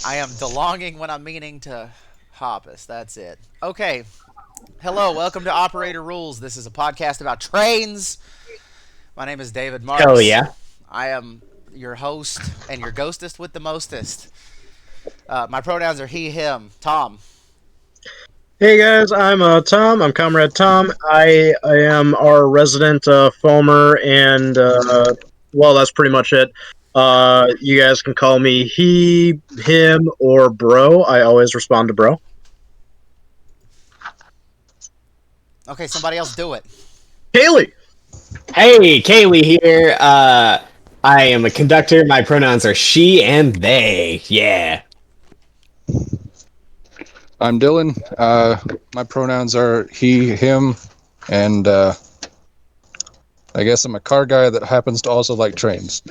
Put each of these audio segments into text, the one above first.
I am DeLonging when I'm meaning to hoppus. That's it. Okay. Hello, welcome to Operator Rules. This is a podcast about trains. My name is David Hell Marks. yeah. I am your host and your ghostest with the mostest. My pronouns are he, him. Tom. Hey guys, I'm Tom. I'm Comrade Tom. I am our resident foamer, and well, that's pretty much it. You guys can call me he, him, or bro. I always respond to bro. Okay, somebody else do it. Kaylee. Hey, Kaylee here. I am a conductor. My pronouns are she and they. Yeah. I'm Dillon. My pronouns are he, him, and I guess I'm a car guy that happens to also like trains.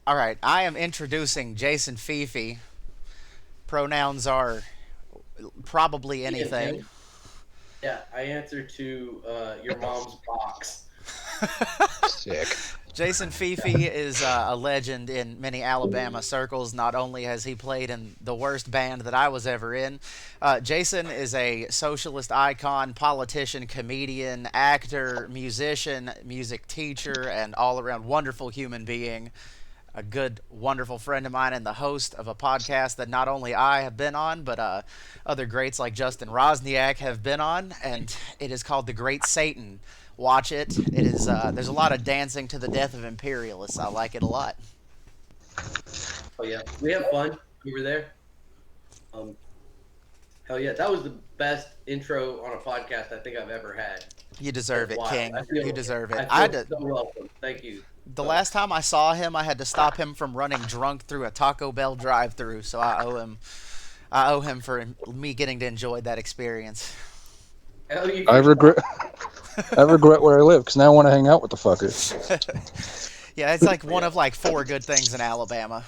All right, I am introducing Jason Fifi. Pronouns are probably He and anything. him. Yeah, I answer to your mom's box. Sick. Jason Fifi is a legend in many Alabama circles. Not only has he played in the worst band that I was ever in, Jason is a socialist icon, politician, comedian, actor, musician, music teacher, and all around wonderful human being. A good, wonderful friend of mine and the host of a podcast that not only I have been on, but other greats like Justin Rosniak have been on, and it is called The Great Satan. Watch it. It is. There's a lot of dancing to the death of imperialists. I like it a lot. Oh yeah, we have fun over there. Um, hell yeah, that was the best intro on a podcast I think I've ever had. You deserve That's it, wild. King. You deserve it. I I had feel to. so welcome. Thank you. The last time I saw him, I had to stop him from running drunk through a Taco Bell drive-through. So I owe him. I owe him for me getting to enjoy that experience. Hell, you I regret. I regret where I live because now I want to hang out with the fucker. Yeah, it's like one of like four good things in Alabama.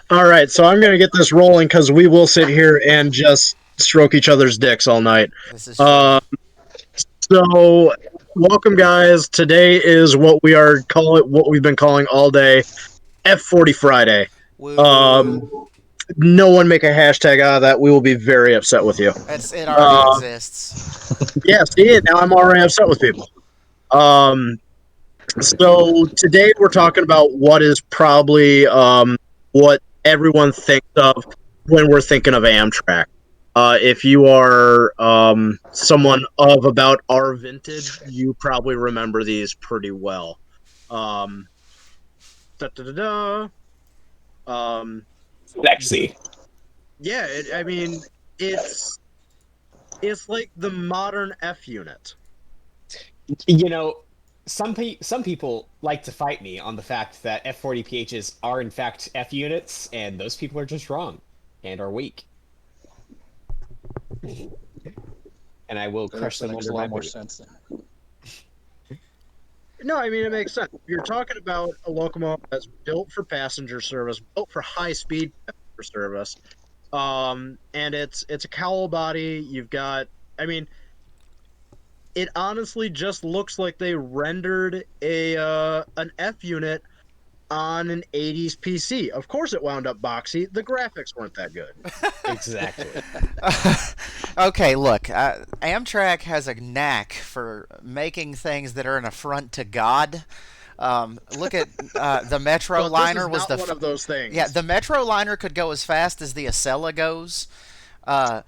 All right, so I'm gonna get this rolling because we will sit here and just stroke each other's dicks all night. This is true. So, welcome guys. Today is what we've been calling all day F40 Friday. Woo. No one make a hashtag out of that. We will be very upset with you. It already exists. Yeah, see, now I'm already upset with people. So today we're talking about what is probably what everyone thinks of when we're thinking of Amtrak. If you are someone of about our vintage, you probably remember these pretty well. Um, da, da, da, da. Sexy. Yeah, I mean, it's like the modern F unit. You know, some people like to fight me on the fact that F40 PHs are in fact F units, and those people are just wrong and are weak. And I will crush That them makes under a my lot more boot. sense then. No, I mean it makes sense. You're talking about a locomotive that's built for passenger service, built for high speed passenger service, and it's a cowl body. You've got, I mean, it honestly just looks like they rendered a an F unit on an 80s PC. Of course, it wound up boxy. The graphics weren't that good. Exactly. Okay, look, Amtrak has a knack for making things that are an affront to God. Look at the Metro But this liner is was not the one of those things. yeah, the Metro liner could go as fast as the Acela goes. Uh,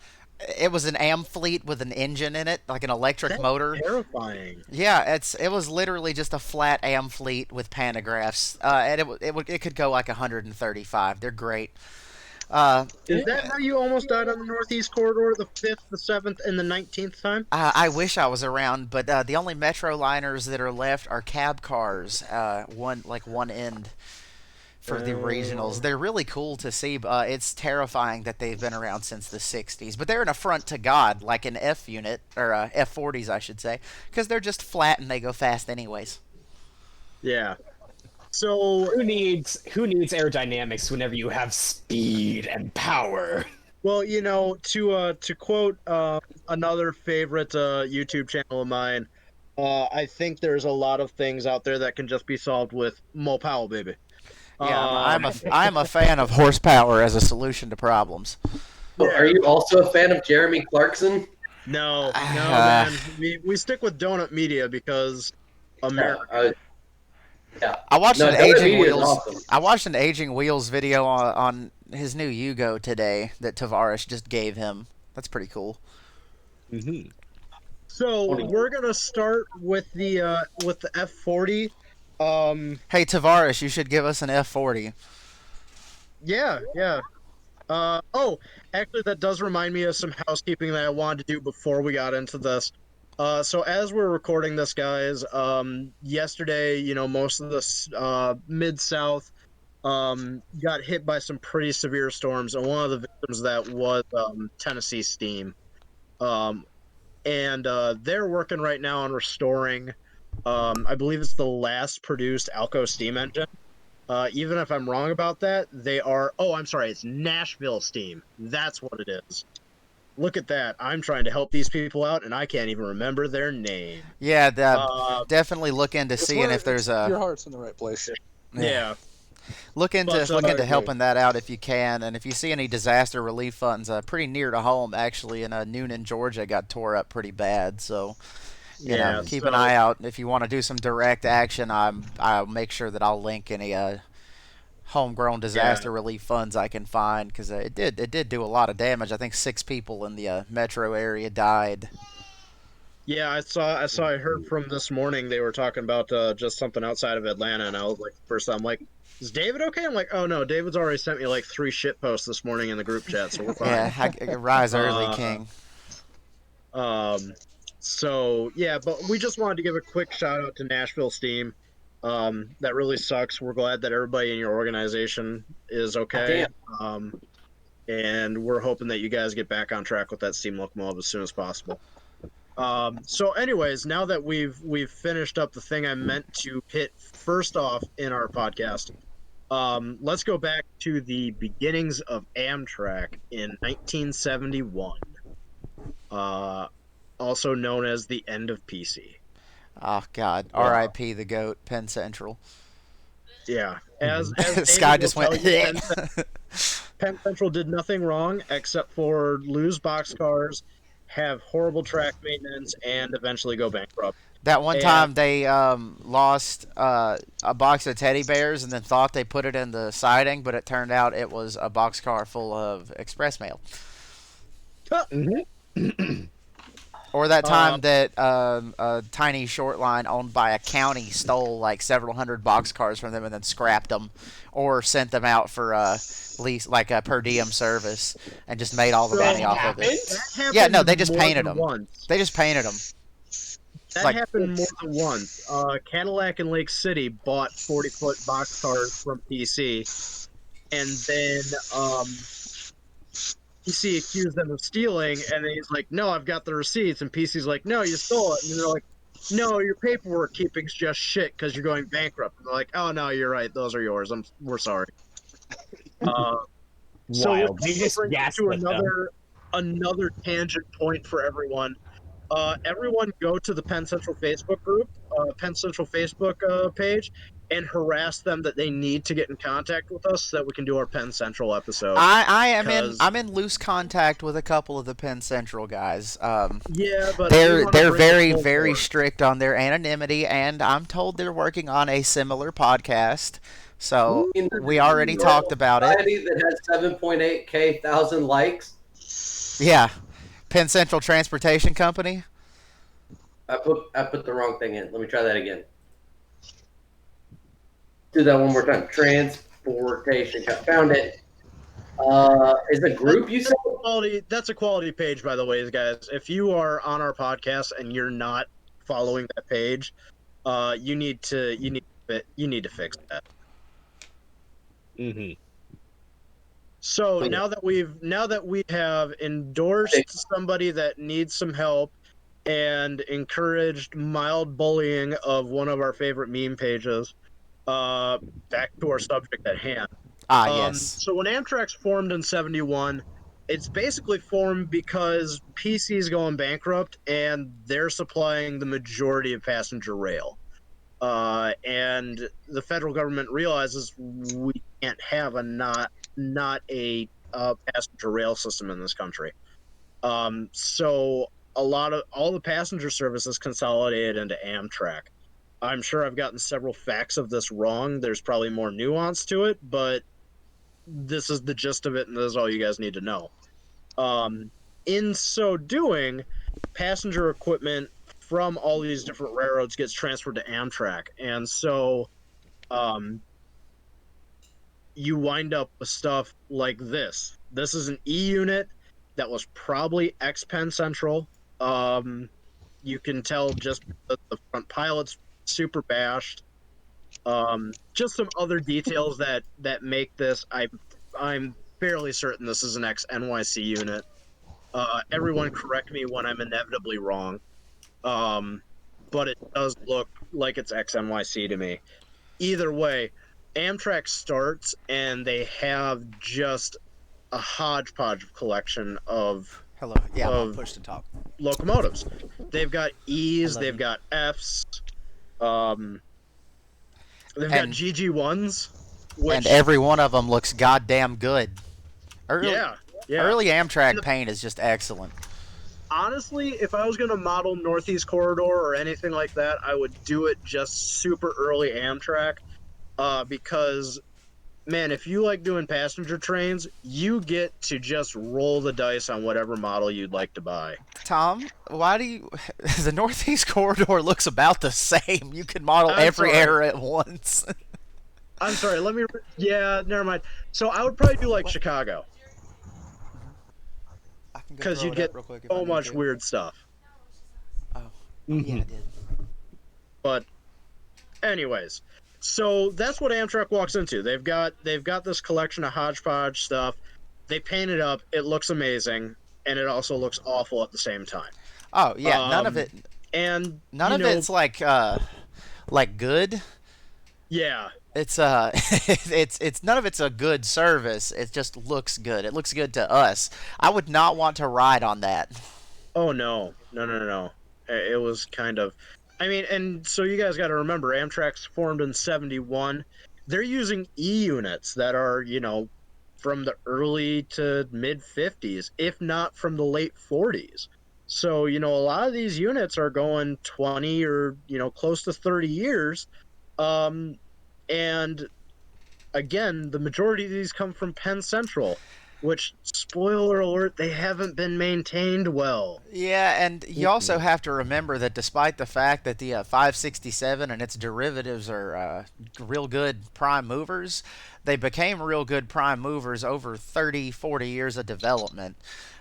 it was an Am fleet with an engine in it, like an electric That's motor. terrifying. Yeah, it was literally just a flat Am fleet with pantographs, and it could go like 135. They're great. Is that how you almost died on the Northeast Corridor the 5th, the 7th, and the 19th time? I wish I was around, but the only Metro liners that are left are cab cars. One end for the regionals. They're really cool to see. It's terrifying that they've been around since the '60s, but they're an affront to God, like an F unit or F40s, I should say, because they're just flat and they go fast anyways. Yeah. So, Who needs aerodynamics whenever you have speed and power? well, you know, to quote another favorite YouTube channel of mine, I think there's a lot of things out there that can just be solved with Mo Powell, baby. Yeah, Um, I'm a fan of horsepower as a solution to problems. Oh, are you also a fan of Jeremy Clarkson? no, Uh, man. We stick with Donut Media because America. Yeah. I watched No, an Donut aging Media is wheels. awesome. I watched an aging wheels video on his new Yugo today that Tavares just gave him. That's pretty cool. Mm-hmm. So we're gonna start with the F40. Hey Tavares, you should give us an F40. Yeah, yeah. Oh, actually, that does remind me of some housekeeping that I wanted to do before we got into this. So as we're recording this, guys, yesterday, most of this mid South got hit by some pretty severe storms, and one of the victims that was Tennessee Steam. Um, and they're working right now on restoring. I believe it's the last produced Alco steam engine. Even if I'm wrong about that, they are. Oh, I'm sorry. It's Nashville Steam. That's what it is. Look at that. I'm trying to help these people out, and I can't even remember their name. Yeah, Uh, definitely look into seeing if there's your a heart's in the right place. yeah. look into But, helping that out if you can, and if you see any disaster relief funds, pretty near to home actually in Noonan, Georgia, got tore up pretty bad. So you Yeah. know, keep an eye out if you want to do some direct action. I'll make sure that I'll link any homegrown disaster relief funds I can find because it did do a lot of damage. I think 6 people in the metro area died. Yeah, I heard from this morning they were talking about just something outside of Atlanta, and I was like, first I'm like, is David okay? I'm like, oh no, David's already sent me like 3 shit posts this morning in the group chat, so we're fine. Yeah, I rise early, King. So yeah, but we just wanted to give a quick shout out to Nashville Steam. That really sucks. We're glad that everybody in your organization is okay. And we're hoping that you guys get back on track with that steam locomotive as soon as possible. So anyways, now that we've finished up the thing I meant to hit first off in our podcast, let's go back to the beginnings of Amtrak in 1971. Also known as the end of PC. Oh God, R.I.P. the goat, Penn Central. Yeah, as David Sky will just tell went. you, Penn Central did nothing wrong except for lose boxcars, have horrible track maintenance, and eventually go bankrupt. That one time they lost a box of teddy bears and then thought they put it in the siding, but it turned out it was a boxcar full of express mail. Or that time that a tiny short line owned by a county stole like several hundred boxcars from them and then scrapped them, or sent them out for lease like a per diem service and just made all the money off of it. Yeah, no, they just painted them. Once. They just painted them. That happened more than once. Cadillac in Lake City bought 40-foot boxcars from PC, and then PC accused them of stealing, and then he's like, "No, I've got the receipts." And PC's like, "No, you stole it." And they're like, "No, your paperwork keeping's just shit because you're going bankrupt." And they're like, "Oh no, you're right. Those are yours. We're sorry." So They just to another tangent point for everyone. Everyone go to the Penn Central Facebook group, Penn Central Facebook page, and harass them that they need to get in contact with us so that we can do our Penn Central episode. I'm in loose contact with a couple of the Penn Central guys. Yeah, but they're very strict on their anonymity, and I'm told they're working on a similar podcast. So we already talked about it. That has 7.8K thousand likes. Yeah, Penn Central Transportation Company. I put the wrong thing in. Let me try that again. Do that one more time. Transportation. Found it. Is a group you said? That's a quality page, by the way, guys. If you are on our podcast and you're not following that page, you need to fix that. Mm-hmm. So now that we have endorsed somebody that needs some help and encouraged mild bullying of one of our favorite meme pages, back to our subject at hand. Yes. So when Amtrak's formed in 71, It's basically formed because PC is going bankrupt and they're supplying the majority of passenger rail. And the federal government realizes we can't have a not a passenger rail system in this country. So a lot of all the passenger services consolidated into Amtrak. I'm sure I've gotten several facts of this wrong. There's probably more nuance to it, but this is the gist of it, and this is all you guys need to know. In so doing, passenger equipment from all these different railroads gets transferred to Amtrak, and so um, you wind up with stuff like this. This is an E unit that was probably ex Penn Central. You can tell just the front pilot's super bashed. Just some other details that make this. I'm fairly certain this is an ex NYC unit. Everyone correct me when I'm inevitably wrong. But it does look like it's ex NYC to me. Either way, Amtrak starts and they have just a hodgepodge of collection of Hello. Yeah, I'm on of push to talk. locomotives. They've got E's, I love they've you. got F's, they've got And- GG1s, which And every one of them looks goddamn good. Early, yeah. early Amtrak And the- paint is just excellent. Honestly, if I was going to model Northeast Corridor or anything like that, I would do it just super early Amtrak, because man, if you like doing passenger trains, you get to just roll the dice on whatever model you'd like to buy. Tom, why do you? The Northeast Corridor looks about the same. You can model I'm every sorry. era at once. I'm sorry, let me. Yeah, never mind. So I would probably do like Chicago, because you'd get so much weird stuff. Oh, Mhm. yeah, I did. But, anyways, so that's what Amtrak walks into. They've got this collection of hodgepodge stuff. They paint it up. It looks amazing, and it also looks awful at the same time. Oh yeah, none of Um, it. And None you of know, it's like good. yeah. It's it's none of it's a good service. It just looks good. It looks good to us. I would not want to ride on that. Oh no, no. It was kind of. I mean, and so you guys got to remember, Amtrak's formed in '71. They're using E units that are, from the early to mid '50s, if not from the late '40s. So, a lot of these units are going 20 or, close to 30 years. And again, the majority of these come from Penn Central, which, spoiler alert, they haven't been maintained well. Yeah, and you also have to remember that despite the fact that the 567 and its derivatives are real good prime movers, they became real good prime movers over 30, 40 years of development.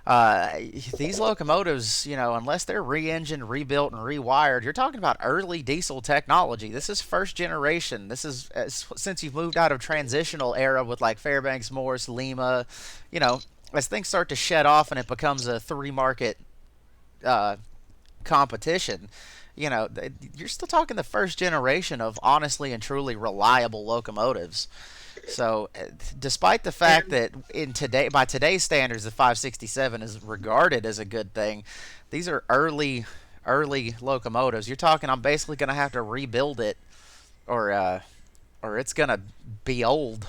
These locomotives, unless they're re-engined, rebuilt, and rewired, you're talking about early diesel technology. This is first generation. This is since you've moved out of transitional era with like Fairbanks, Morse, Lima, as things start to shed off and it becomes a three market competition, you're still talking the first generation of honestly and truly reliable locomotives. So, despite the fact that by today's standards, the 567 is regarded as a good thing, these are early locomotives. You're talking, I'm basically going to have to rebuild it, or it's going to be old.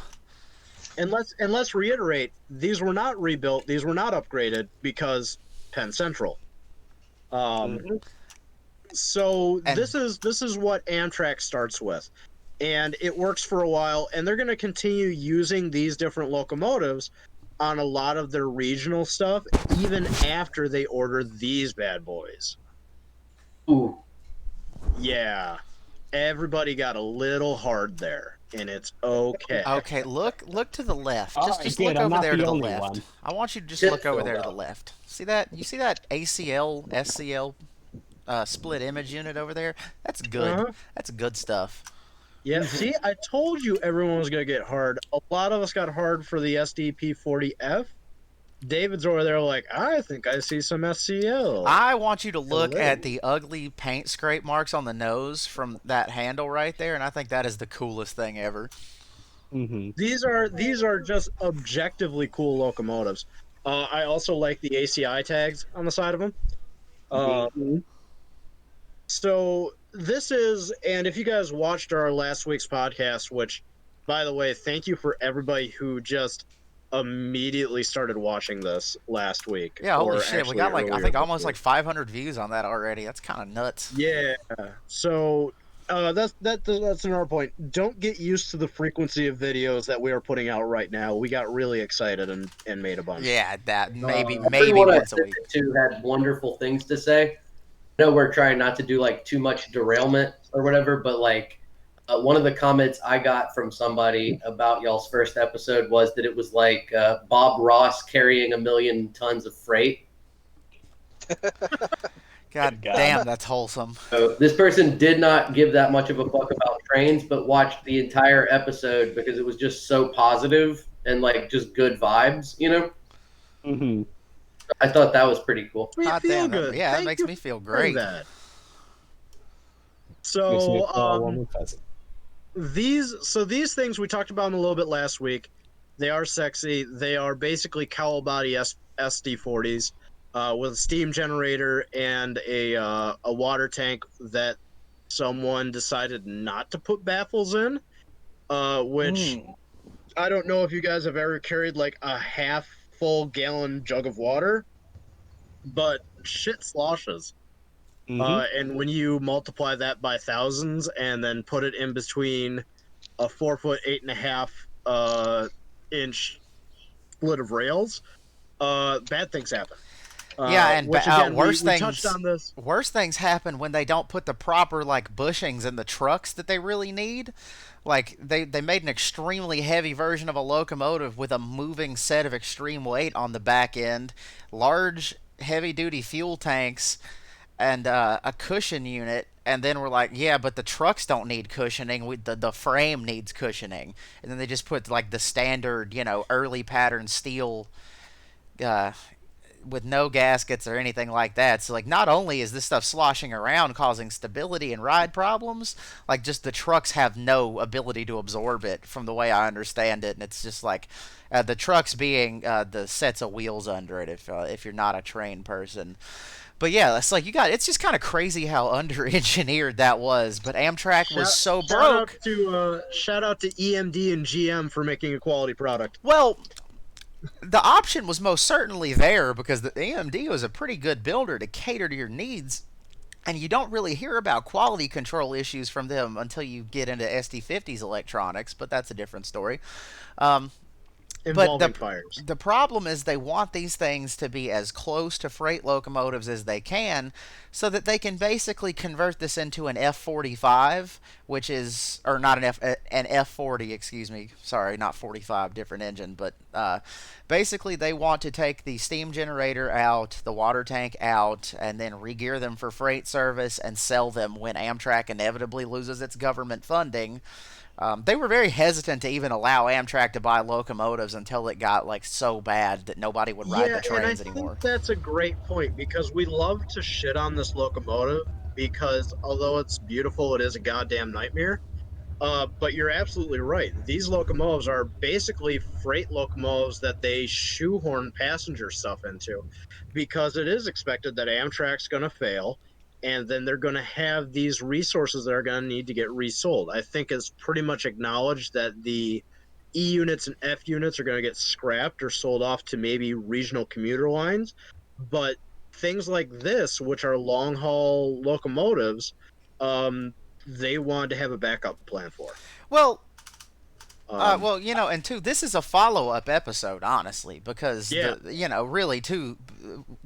And let's reiterate, these were not rebuilt, these were not upgraded because Penn Central. So this is what Amtrak starts with. And it works for a while, and they're going to continue using these different locomotives on a lot of their regional stuff, even after they order these bad boys. Ooh. Yeah, everybody got a little hard there, and it's okay. Okay, look to the left. Oh, Just good, look I'm over not there the to the only left. one. I want you to just Just look over filled there to the out. left. See that? You see that ACL, SCL split image unit over there? That's good. Uh-huh. That's good stuff. Yeah, see, I told you everyone was going to get hard. A lot of us got hard for the SDP40F. David's over there like, I think I see some SCL. I want you to look Hello. at the ugly paint scrape marks on the nose from that handle right there, and I think that is the coolest thing ever. Mm-hmm. These are just objectively cool locomotives. I also like the ACI tags on the side of them. So this is, and if you guys watched our last week's podcast, which, by the way, thank you for everybody who just immediately started watching this last week. Yeah, holy or shit, we actually got like I earlier think this almost like week. 500 views on that already. That's kind of nuts. Yeah. So that's another point. Don't get used to the frequency of videos that we are putting out right now. We got really excited and made a bunch. Yeah, that maybe Everyone I once a sent week. it to had wonderful things to say. I know we're trying not to do like too much derailment or whatever, but like one of the comments I got from somebody about y'all's first episode was that it was like Bob Ross carrying 1 million tons of freight. God damn, that's wholesome. So this person did not give that much of a fuck about trains, but watched the entire episode because it was just so positive and like just good vibes, you know? Mm-hmm. I thought that was pretty cool. We Hot feel damn, good. yeah, that Thank makes you me feel for great. that. Makes me feel all warm So and fuzzy. these things we talked about them a little bit last week. They are sexy. They are basically cowl body SD40s with a steam generator and a water tank that someone decided not to put baffles in, which I don't know if you guys have ever carried like a half full gallon jug of water, but shit sloshes. And when you multiply that by thousands and then put it in between a 4 foot 8.5 inch split of rails, bad things happen. Yeah, and which again, worse we things. touched on this. Worse things happen when they don't put the proper like bushings in the trucks that they really need. Like they made an extremely heavy version of a locomotive with a moving set of extreme weight on the back end, large heavy duty fuel tanks, and a cushion unit. And then we're like, yeah, but the trucks don't need cushioning. The frame needs cushioning. And then they just put like the standard, early pattern steel uh, with no gaskets or anything like that. So like not only is this stuff sloshing around causing stability and ride problems, like just the trucks have no ability to absorb it from the way I understand it. And it's just like the trucks being the sets of wheels under it if you're not a trained person. But yeah, it's like it's just kind of crazy how under-engineered that was. But Amtrak was so broke. Shout out to EMD and GM for making a quality product. Well, the option was most certainly there because the AMD was a pretty good builder to cater to your needs, and you don't really hear about quality control issues from them until you get into SD50's electronics, but that's a different story. Involving fires. The problem is they want these things to be as close to freight locomotives as they can so that they can basically convert this into an F45, which is, or not an F40, excuse me. Sorry, not 45, different engine. But basically they want to take the steam generator out, the water tank out, and then regear them for freight service and sell them when Amtrak inevitably loses its government funding. They were very hesitant to even allow Amtrak to buy locomotives until it got like so bad that nobody would ride the trains anymore. Think that's a great point because we love to shit on this locomotive because although it's beautiful, it is a goddamn nightmare. But you're absolutely right. These locomotives are basically freight locomotives that they shoehorn passenger stuff into because it is expected that Amtrak's going to fail and then they're going to have these resources that are going to need to get resold. I think it's pretty much acknowledged that the E units and F units are going to get scrapped or sold off to maybe regional commuter lines. But things like this, which are long haul locomotives, they wanted to have a backup plan for. Well, and two, this is a follow-up episode, honestly, because really, too,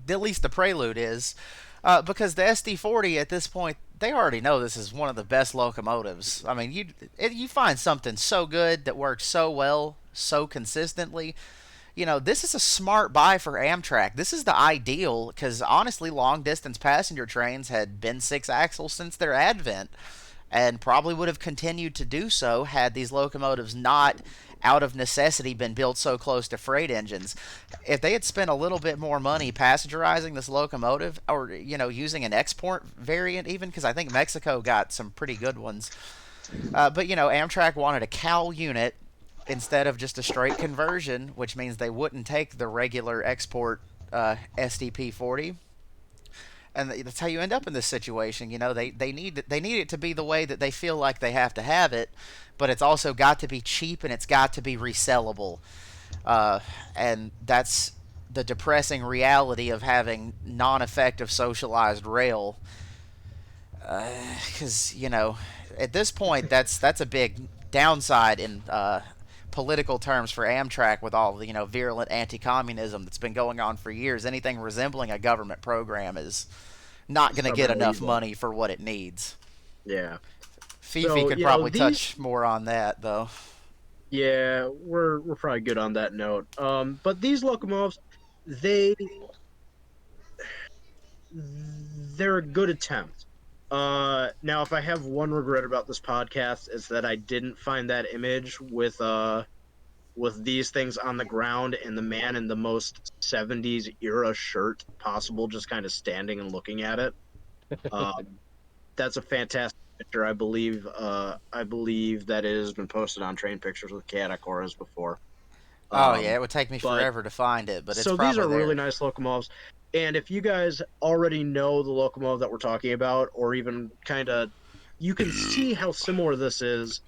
at least the prelude is. Because the SD40 at this point, they already know this is one of the best locomotives. I mean, you find something so good that works so well, so consistently. This is a smart buy for Amtrak. This is the ideal, because honestly, long-distance passenger trains had been 6-axle since their advent, and probably would have continued to do so had these locomotives not out of necessity been built so close to freight engines. If they had spent a little bit more money passenger-izing this locomotive or using an export variant even, because I think Mexico got some pretty good ones, but Amtrak wanted a cowl unit instead of just a straight conversion, which means they wouldn't take the regular export SDP 40. And that's how you end up in this situation. You know, they need it to be the way that they feel like they have to have it, but it's also got to be cheap and it's got to be resellable. And that's the depressing reality of having non-effective socialized rail. Because you know, at this point, that's a big downside in political terms for Amtrak, with all the virulent anti-communism that's been going on for years. Anything resembling a government program is not going to get enough money for what it needs. Yeah. Fifi could probably touch more on that, though. Yeah, we're probably good on that note. But these locomotives, they're a good attempt. Now, if I have one regret about this podcast, is that I didn't find that image with these things on the ground and the man in the most 70s era shirt possible, just kind of standing and looking at it. That's a fantastic picture. I believe that it has been posted on Train Pictures with Catacoras before. Oh yeah, it would take me forever to find it, but it's so probably these are there. really nice locomotives. And if you guys already know the locomotive that we're talking about, or even kind of, you can see how similar this is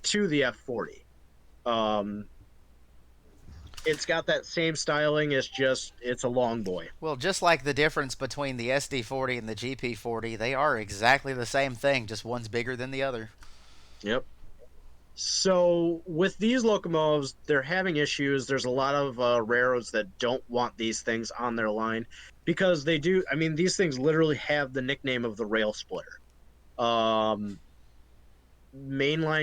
to the F40. It's got that same styling. It's a long boy. Well, just like the difference between the SD40 and the GP40, they are exactly the same thing, just one's bigger than the other. Yep. So with these locomotives, they're having issues. There's a lot of railroads that don't want these things on their line because they do. I mean, these things literally have the nickname of the rail splitter. Mainline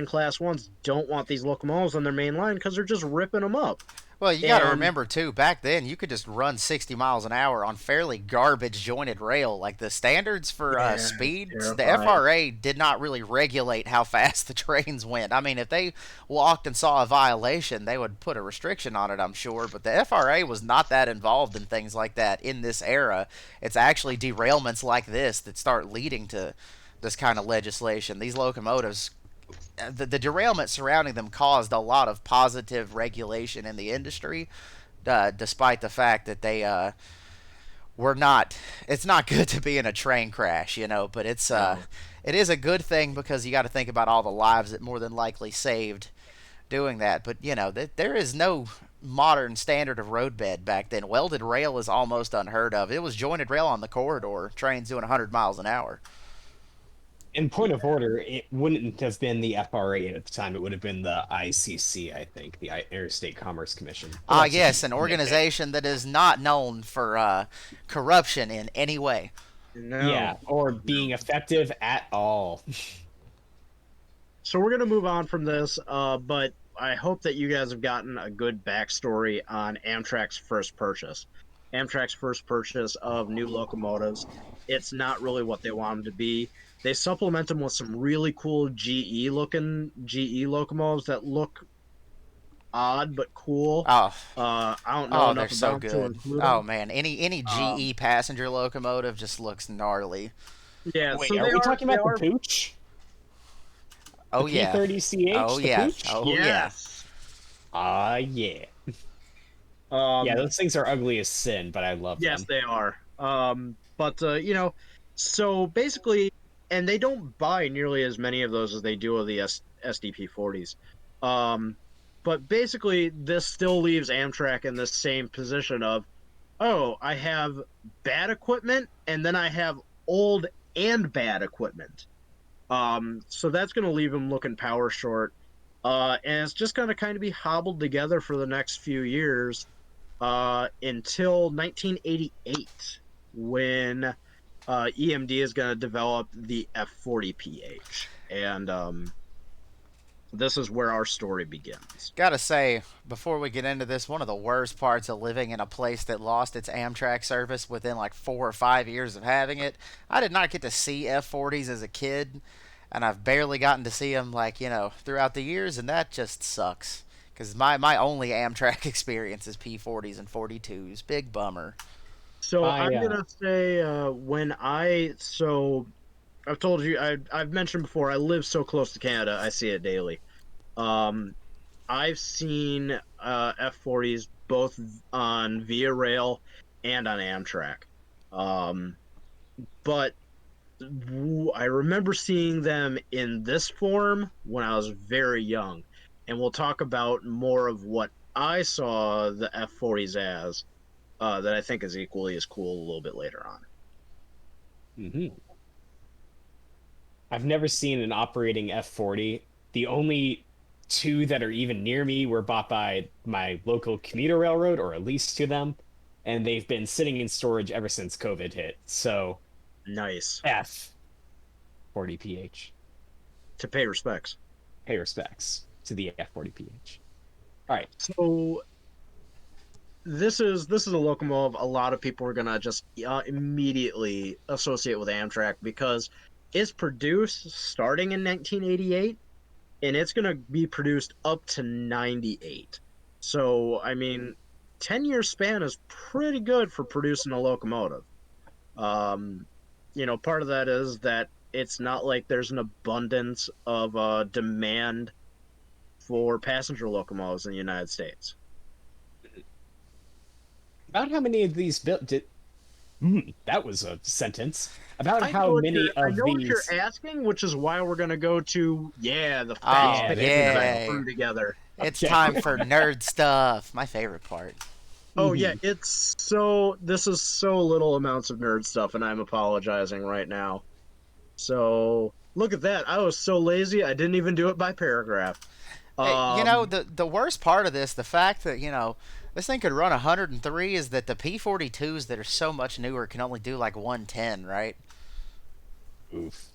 class ones don't want these locomotives on their main line because they're just ripping them up. Well, you got to remember, too, back then you could just run 60 miles an hour on fairly garbage jointed rail. Like the standards for speed, the FRA did not really regulate how fast the trains went. I mean, if they walked and saw a violation, they would put a restriction on it, I'm sure. But the FRA was not that involved in things like that in this era. It's actually derailments like this that start leading to this kind of legislation. These locomotives, the derailment surrounding them caused a lot of positive regulation in the industry, despite the fact that they were not. It's not good to be in a train crash, but it is a good thing because you got to think about all the lives that more than likely saved doing that. But there is no modern standard of roadbed back then. Welded rail is almost unheard of. It was jointed rail on the corridor, trains doing 100 miles an hour. In point of order, it wouldn't have been the FRA at the time. It would have been the ICC, I think, the Interstate Commerce Commission. Yes, an organization that is not known for corruption in any way. No. Yeah, or being effective at all. So we're going to move on from this, but I hope that you guys have gotten a good backstory on Amtrak's first purchase. Amtrak's first purchase of new locomotives. It's not really what they want them to be. They supplement them with some really cool GE-looking GE locomotives that look odd but cool. Oh, I don't know enough they're so about good. to include Oh them. man, any GE passenger locomotive just looks gnarly. Yeah. Wait, so are we talking about the Pooch? Oh the yeah. P30CH? Oh the yeah. Pooch? Oh yes. yeah. Yeah, those things are ugly as sin, but I love them. Yes, they are. So basically, and they don't buy nearly as many of those as they do of the SDP 40s. But basically, this still leaves Amtrak in the same position of, oh, I have bad equipment, and then I have old and bad equipment. So that's going to leave them looking power short. And it's just going to kind of be hobbled together for the next few years until 1988, when EMD is going to develop the F40 PH. And this is where our story begins. Gotta say, before we get into this, one of the worst parts of living in a place that lost its Amtrak service within like 4 or 5 years of having it, I did not get to see F40s as a kid, and I've barely gotten to see them throughout the years, and that just sucks. Because my only Amtrak experience is P40s and 42s. Big bummer. So I'm gonna say I've told you I've mentioned before I live so close to Canada I see it daily. I've seen F40s both on Via Rail and on Amtrak. Um, but I remember seeing them in this form when I was very young. And we'll talk about more of what I saw the F40s as that I think is equally as cool a little bit later on. Hmm. I've never seen an operating F40. The only two that are even near me were bought by my local commuter railroad or a lease to them, and they've been sitting in storage ever since COVID hit. So Nice. F40PH. To pay respects. Pay respects to the F40PH. All right. So this is a locomotive a lot of people are gonna just immediately associate with Amtrak because it's produced starting in 1988 and it's gonna be produced up to 98. So I mean, 10-year span is pretty good for producing a locomotive. Um, part of that is that it's not like there's an abundance of demand for passenger locomotives in the United States. About how many of these built did that was a sentence. About I how know what many I of know what you're these asking, which is why we're gonna go to the facts Oh, Yeah, picking that I yay. threw together. It's okay. time for nerd stuff. My favorite part. Oh yeah, Mhm. this is so little amounts of nerd stuff, and I'm apologizing right now. So look at that. I was so lazy I didn't even do it by paragraph. Hey, Um the worst part of this, the fact that, this thing could run 103 is that the P42s that are so much newer can only do like 110, right? Oof.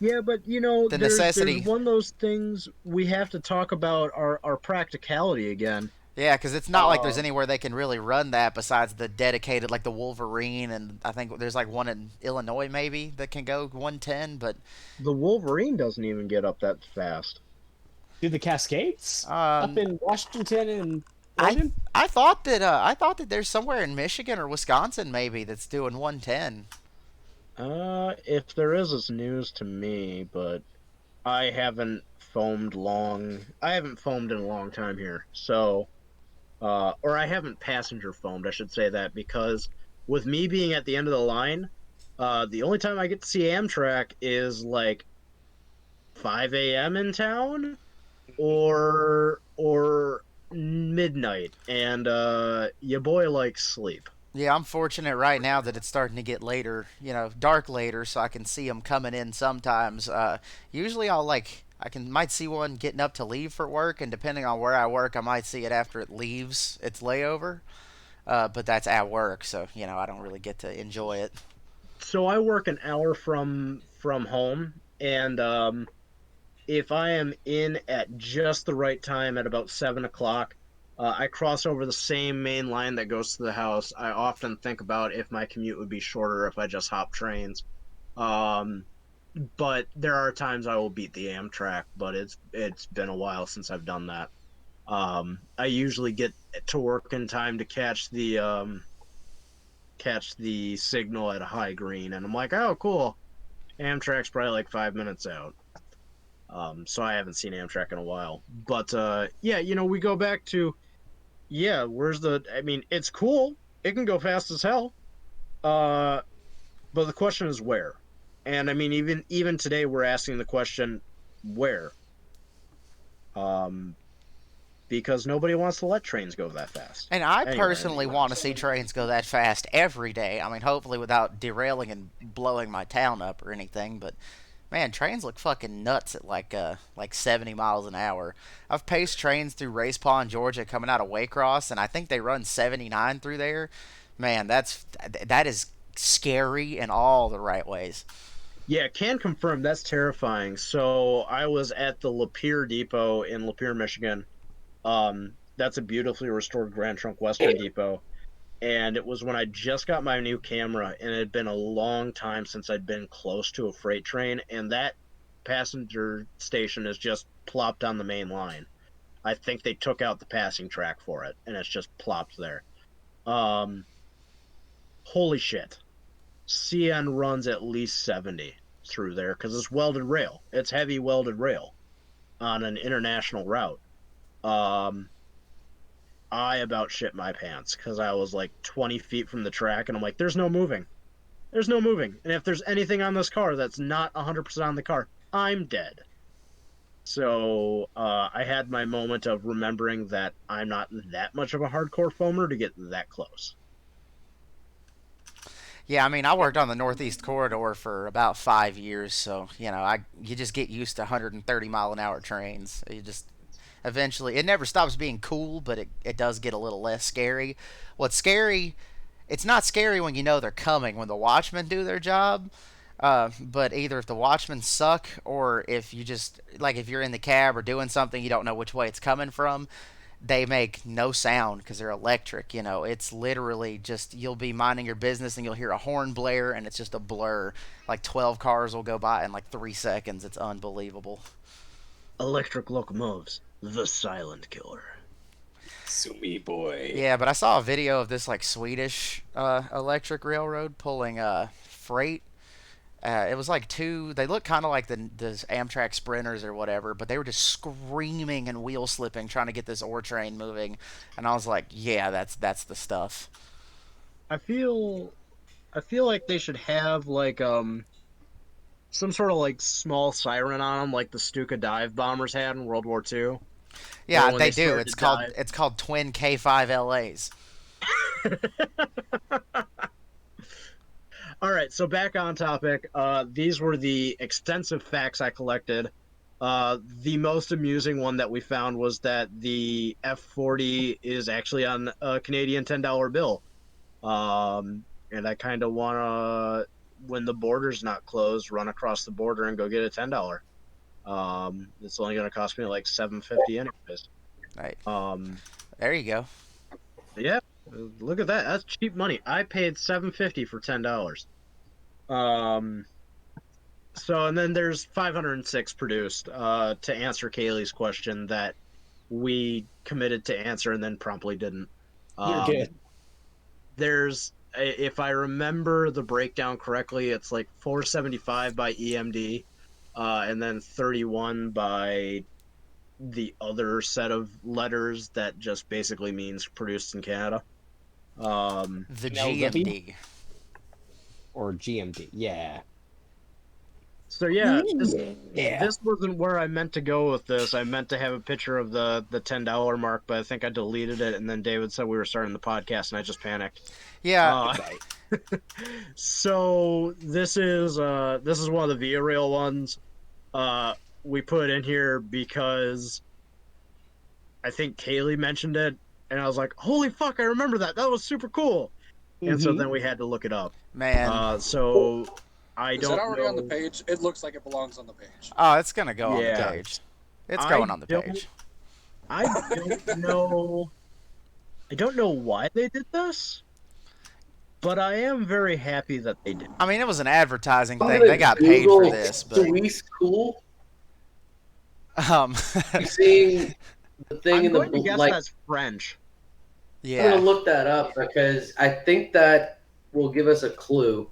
yeah, but The there's necessity. one of those things we have to talk about our practicality again. Yeah, because it's not like there's Uh anywhere they can really run that besides the dedicated, like the Wolverine, and I think there's like one in Illinois maybe that can go 110. But the Wolverine doesn't even get up that fast. Do the Cascades up um, in Washington and I Oregon? I thought that there's somewhere in Michigan or Wisconsin maybe that's doing 110. If there is, it's news to me, but I haven't foamed in a long time here. So, or I haven't passenger foamed, I should say that, because with me being at the end of the line, the only time I get to see Amtrak is like 5 a.m. in town or midnight, and your boy likes sleep. Yeah, I'm fortunate right now that it's starting to get later, dark later, so I can see them coming in sometimes. Usually I might see one getting up to leave for work, and depending on where I work, I might see it after it leaves its layover. But that's at work, so I don't really get to enjoy it. So I work an hour from home, and if I am in at just the right time at about 7 o'clock, I cross over the same main line that goes to the house. I often think about if my commute would be shorter if I just hop trains. Um, but there are times I will beat the Amtrak, but it's been a while since I've done that. I usually get to work in time to catch the signal at a high green, and I'm like, oh, cool. Amtrak's probably like 5 minutes out. So I haven't seen Amtrak in a while. But yeah, we go back to where's the? I mean, it's cool. It can go fast as hell. Uh, but the question is where. And I mean, even today, we're asking the question where. Um, because nobody wants to let trains go that fast And I anywhere in the personally want to U.S. see trains go that fast every day. I mean, hopefully without derailing and blowing my town up or anything. But man, trains look fucking nuts at like 70 miles an hour. I've paced trains through Race Pond, Georgia, coming out of Waycross, and I think they run 79 through there. Man, that is scary in all the right ways. Yeah, can confirm that's terrifying. So I was at the Lapeer Depot in Lapeer, Michigan. That's a beautifully restored Grand Trunk Western Depot. And it was when I just got my new camera, and it had been a long time since I'd been close to a freight train, and that passenger station is just plopped on the main line. I think they took out the passing track for it, and it's just plopped there. Um, Holy shit. CN runs at least 70 through there because it's welded rail. It's heavy welded rail on an international route. Um, I about shit my pants because I was like 20 feet from the track, and I'm like, there's no moving. There's no moving. And if there's anything on this car that's not 100% on the car, I'm dead. So I had my moment of remembering that I'm not that much of a hardcore foamer to get that close. Yeah, I mean, I worked on the Northeast Corridor for about 5 years, so you just get used to 130-mile-an-hour trains. You just eventually, it never stops being cool, but it does get a little less scary. What's scary? It's not scary when you know they're coming, when the watchmen do their job. But either if the watchmen suck, or if you just, like, if you're in the cab or doing something, you don't know which way it's coming from, they make no sound because they're electric. It's literally just, you'll be minding your business and you'll hear a horn blare and it's just a blur. Like 12 cars will go by in like 3 seconds. It's unbelievable. Electric locomotives, the silent killer. Sumi boy. Yeah, but I saw a video of this like Swedish electric railroad pulling freight. It was like they look kind of like the Amtrak Sprinters or whatever, but they were just screaming and wheel slipping trying to get this ore train moving, and I was like, yeah, that's the stuff. I feel like they should have like some sort of like small siren on them, like the Stuka dive bombers had in World War II. Yeah, when they they do. start It's to called dive. it's called Twin K5 LAs. All right, so back on topic. These were the extensive facts I collected. The most amusing one that we found was that the F40 is actually on a Canadian $10 bill. And I kind of want to, when the border's not closed, run across the border and go get a $10. It's only going to cost me like $7.50 anyways. Right. There you go. Yeah, look at that. That's cheap money. I paid $7.50 for $10. So, and then there's 506 produced to answer Kaylee's question that we committed to answer and then promptly didn't. You're good. There's, if I remember the breakdown correctly, it's like 475 by EMD, and then 31 by the other set of letters that just basically means produced in Canada. The No, GMD. Or GMD, yeah. So yeah, Yeah. this wasn't where I meant to go with this. I meant to have a picture of the $10 mark, but I think I deleted it, and then David said we were starting the podcast, and I just panicked. Yeah. So this is one of the Via Rail ones. We put in here because I think Kaylee mentioned it, and I was like, "Holy fuck, I remember that! That was super cool." And so then we had to look it up. Man. So I Is don't it already know. on the page? It looks like it belongs on the page. Oh, it's gonna go on the Yeah. page. It's going on the page. I don't know. I don't know why they did this, but I am very happy that they did. I mean, it was an advertising I'm thing. gonna They got paid for Google this, but Swiss cool. um, You seeing the thing I'm in the going to guess like? that's French. I'm yeah. gonna look that up because I think that will give us a clue.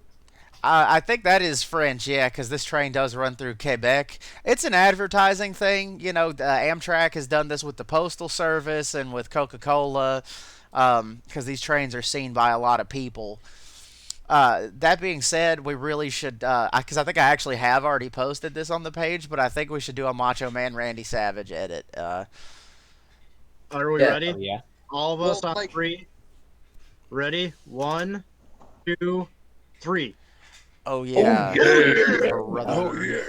I think that is French, yeah, because this train does run through Quebec. It's an advertising thing. Amtrak has done this with the Postal Service and with Coca-Cola, because these trains are seen by a lot of people. That being said, we really should, because I think I actually have already posted this on the page, but I think we should do a Macho Man Randy Savage edit. Are we Yeah. ready? Oh, yeah. All of us Well, on like- 3. Ready? 1, 2, 3. Oh yeah. Brother. Oh yeah.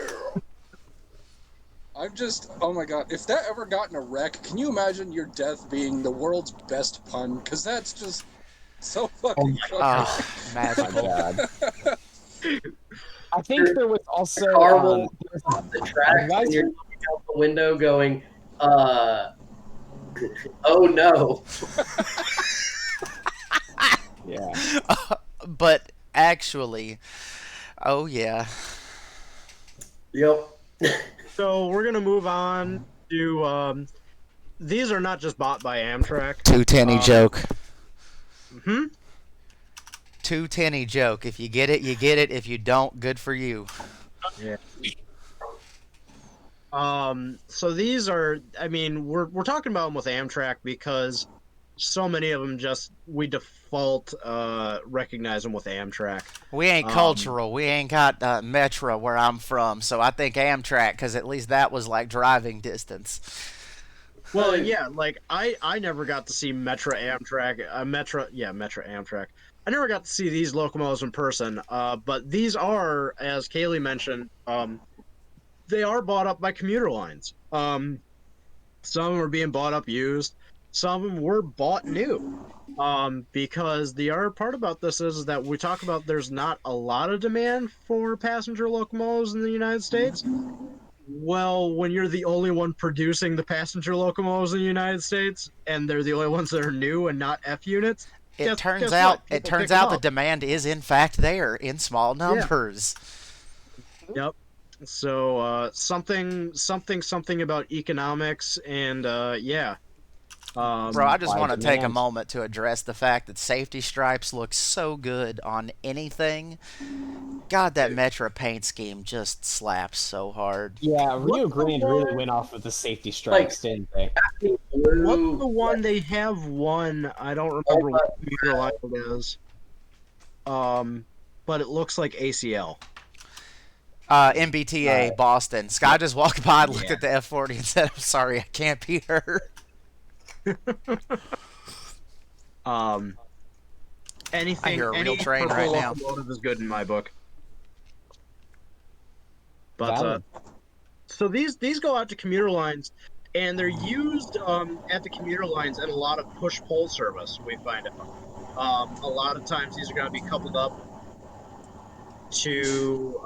Oh my god, if that ever got in a wreck, can you imagine your death being the world's best pun? Because that's just so fucking funny. Oh, Oh, magical. God. I think there was also Car will off the tracks and advisor? you're looking out the window going, oh no. Yeah. But actually, oh yeah. Yep. So we're gonna move on to. These are not just bought by Amtrak. 210 joke. Hmm. 210 joke. If you get it, you get it. If you don't, good for you. Yeah. So these are, I mean, we're talking about them with Amtrak because so many of them we default recognize them with Amtrak. We ain't Um, cultural. We ain't got Metro where I'm from, so I think Amtrak, because at least that was like driving distance. well, yeah, like I never got to see Metro Amtrak, Metro Amtrak. I never got to see these locomotives in person. But these are, as Kaylee mentioned, they are bought up by commuter lines. Some of them are being bought up used. Some of them were bought new. Because the other part about this is that we talk about there's not a lot of demand for passenger locomotives in the United States. Well, when you're the only one producing the passenger locomotives in the United States, and they're the only ones that are new and not F units, It turns guess out what? it People pick turns them out the up. demand is in fact there in small Yeah. numbers. Yep. So something about economics and yeah. Bro, I just Supply want to take a demand. moment to address the fact that safety stripes look so good on anything. God, that Metro paint scheme just slaps so hard. Yeah, What's Rio the Grande really one? went off with the safety Like stripes, didn't they? What's blue. the one they have one? I don't remember what commuter line it is. But it looks like ACL. MBTA Boston. Sky just walked by, looked Yeah. at the F40 and said, "I'm sorry, I can't be her." Um, I hear a real any train purple right now. locomotive is good in my book. But Valid. so these go out to commuter lines, and they're used at the commuter lines in a lot of push pull service. We find out a lot of times these are going to be coupled up to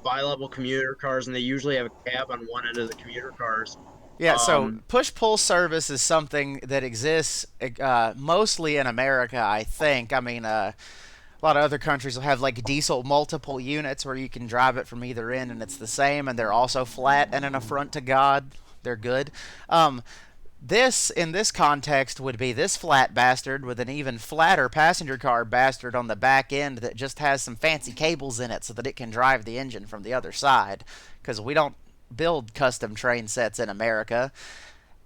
bi-level commuter cars, and they usually have a cab on one end of the commuter cars. Yeah, so Um, push pull service is something that exists mostly in America, I think. I mean, a lot of other countries will have like diesel multiple units where you can drive it from either end and it's the same, and they're also flat and an affront to God. They're good. Um, this, in this context, would be this flat bastard with an even flatter passenger car bastard on the back end that just has some fancy cables in it so that it can drive the engine from the other side. Because we don't build custom train sets in America,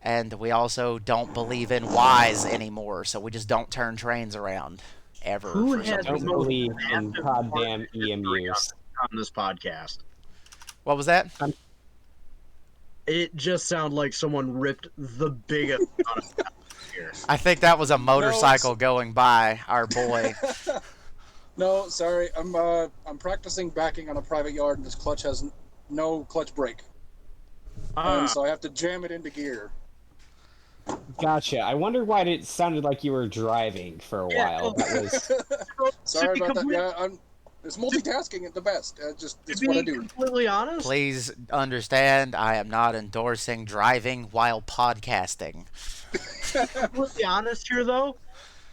and we also don't believe in Ys anymore, so we just don't turn trains around ever who for has some the Don't reason. most believe in massive goddamn history EMUs. on this podcast? What was that? It just sounded like someone ripped the biggest out of here. I think that was a motorcycle going by our boy. No, sorry. I'm practicing backing on a private yard, and this clutch has no clutch brake, and so I have to jam it into gear. Gotcha. I wonder why it sounded like you were driving for a while. That was Sorry about that. Yeah, it's multitasking at the best. It's what I do. Completely honest, Please understand, I am not endorsing driving while podcasting. completely honest here though.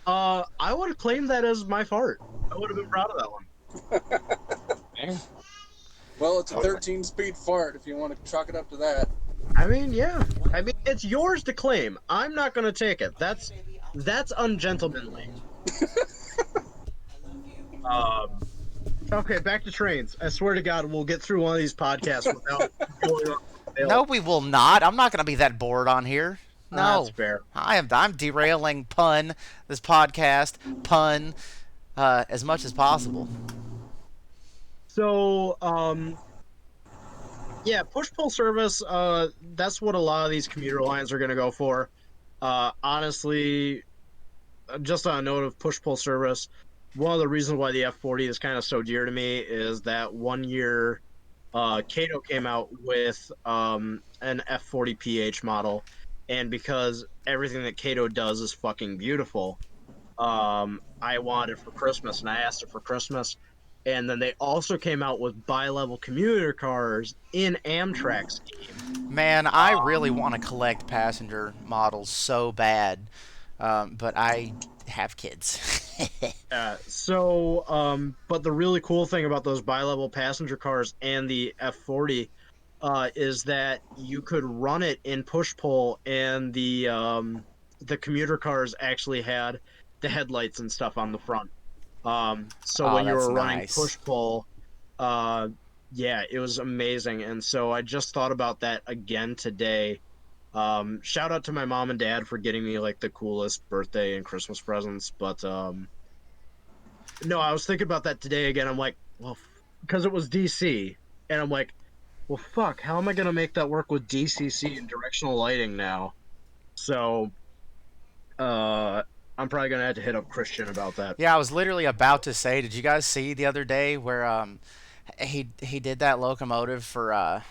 I would have claimed that as my fart. I would have been proud of that one. fair. Well, it's a 13-speed fart if you want to chalk it up to that. I mean, yeah. I mean, it's yours to claim. I'm not going to take it. That's ungentlemanly. Okay, back to trains. I swear to God, we'll get through one of these podcasts without going on. No, we will not. I'm not going to be that bored on here. No. That's fair. I'm derailing this podcast, as much as possible. So, yeah, push-pull service, that's what a lot of these commuter lines are going to go for. Honestly, just on a note of push-pull service, one of the reasons why the F40 is kind of so dear to me is that one year Cato came out with an F40 PH model, and because everything that Cato does is fucking beautiful, I wanted it for Christmas, and I asked it for Christmas. And then they also came out with bi-level commuter cars in Amtrak scheme. Man, I really want to collect passenger models so bad, but I have kids. But the really cool thing about those bi-level passenger cars and the F40 is that you could run it in push-pull, and the commuter cars actually had the headlights and stuff on the front. So Oh, when you that's were running nice. push-pull, Yeah, it was amazing. And so I just thought about that again today. Shout out to my mom and dad for getting me like the coolest birthday and Christmas presents. But no, I was thinking about that today again. I'm like, well, because it was DC, and I'm like, well, fuck, how am I gonna make that work with DCC and directional lighting now? So, I'm probably gonna have to hit up Christian about that. Yeah, I was literally about to say, did you guys see the other day where he did that locomotive for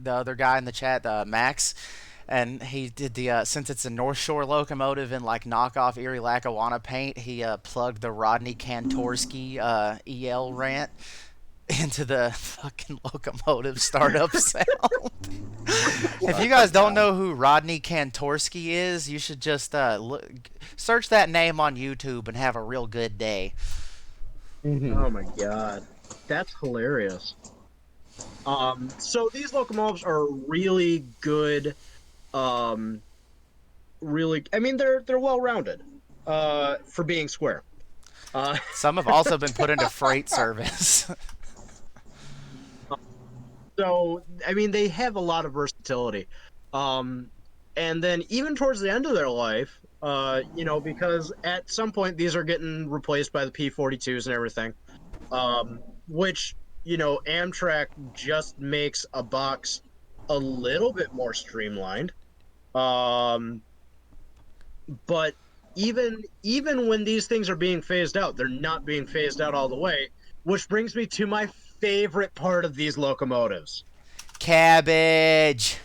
the other guy in the chat, Max, and he did the since it's a North Shore locomotive in like knockoff Erie Lackawanna paint, he plugged the Rodney Kantorsky EL rant into the fucking locomotive startup sound. If you guys don't know who Rodney Kantorsky is, you should just search that name on YouTube and have a real good day. Oh my god, that's hilarious. So these locomotives are really good. Really, I mean, they're well rounded for being square. Some have also been put into freight service. So, I mean, they have a lot of versatility. And then even towards the end of their life, because at some point these are getting replaced by the P42s and everything, which, Amtrak just makes a box a little bit more streamlined. But even when these things are being phased out, they're not being phased out all the way, which brings me to my favorite part of these locomotives. Cabbage.